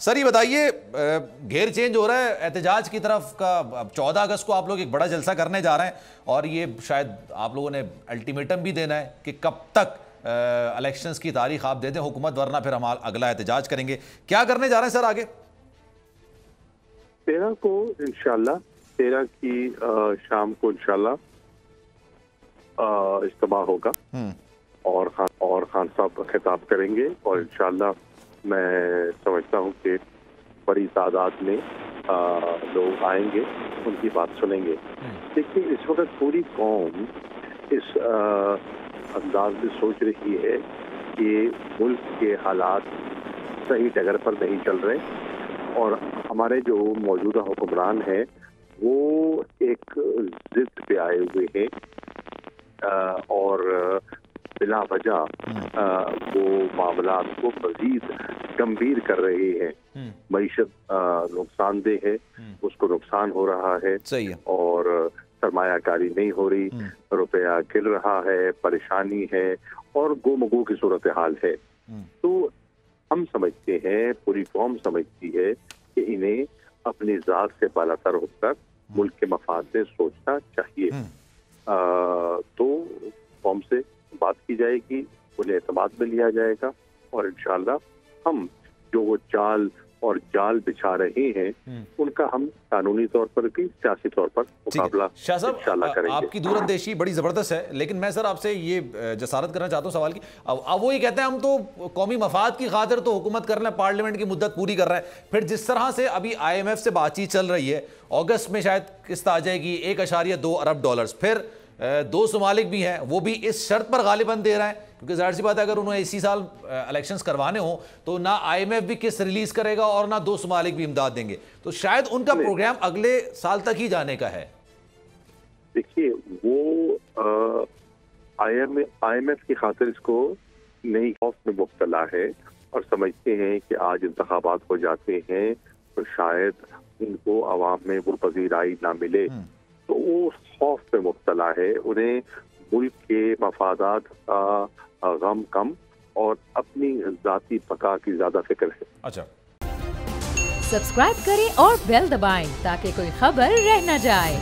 سر یہ بتائیے gear change ہو رہا ہے احتجاج کی طرف کا. اب 14 اگست کو آپ لوگ ایک بڑا جلسہ کرنے جا رہے ہیں اور یہ شاید آپ لوگوں نے الٹیمیٹم بھی دینا ہے کہ کب تک الیکشنز کی تاریخ آپ دے دیں حکومت، ورنہ پھر ہم اگلا احتجاج کریں گے. کیا کرنے جا رہے ہیں سر آگے؟ 13 کو انشاءاللہ 13 کی شام کو انشاءاللہ اجتماع ہوگا اور خان صاحب خطاب کریں گے اور انشاءاللہ میں سمجھتا ہوں کہ بڑی تعداد میں لوگ آئیں گے، ان کی بات سنیں گے. دیکھیے اس وقت پوری قوم اس انداز میں سوچ رہی ہے کہ ملک کے حالات صحیح ڈگر پر نہیں چل رہے اور ہمارے جو موجودہ حکمران ہیں وہ ایک ضد پہ آئے ہوئے ہیں اور بلا وجہ وہ معاملات کو مزید گمبھیر کر رہے ہیں. معیشت نقصان دہ ہے، اس کو نقصان ہو رہا ہے اور سرمایہ کاری نہیں ہو رہی، روپیہ گر رہا ہے، پریشانی ہے اور گو مگو کی صورتحال ہے. تو ہم سمجھتے ہیں، پوری قوم سمجھتی ہے کہ انہیں اپنی ذات سے بالا تر ہو کر ملک کے مفاد میں سوچنا چاہیے. تو قوم سے بات کی جائے گی، انہیں اعتماد میں لیا جائے گا اور انشاءاللہ ہم جو وہ چال اور جال بچھا رہے ہیں ان کا ہم قانونی طور پر بھی سیاسی طور پر مقابلہ انشاءاللہ کریں گے. آپ کی دور اندیشی بڑی زبردست ہے، لیکن میں سر آپ سے یہ جسارت کرنا چاہتا ہوں سوال کی. اب وہ یہ کہتے ہیں ہم تو قومی مفاد کی خاطر تو حکومت کر رہے ہیں، پارلیمنٹ کی مدت پوری کر رہے ہیں، پھر جس طرح سے ابھی IMF سے بات چیت چل رہی ہے اگست میں شاید قسط آ جائے گی $1.2 ارب، پھر 2 ممالک بھی ہیں وہ بھی اس شرط پر غالباً دے رہے ہیں کیونکہ ظاہر سی بات ہے اگر انہیں اسی سال الیکشنز کروانے ہوں تو نہ IMF بھی قسط ریلیز کرے گا اور نہ 2 ممالک بھی امداد دیں گے، تو شاید ان کا پروگرام اگلے سال تک ہی جانے کا ہے. دیکھیے وہ IMF کی خاطر اس کو نئی خوف میں مبتلا ہے اور سمجھتے ہیں کہ آج انتخابات ہو جاتے ہیں تو شاید ان کو عوام میں وہ پذیرائی نہ ملے. تو وہ خوف میں مبتلا ہے، انہیں ملک کے مفادات کا غم کم اور اپنی ذاتی بقا کی زیادہ فکر ہے. اچھا، سبسکرائب کریں اور بیل دبائیں تاکہ کوئی خبر رہ نہ جائے.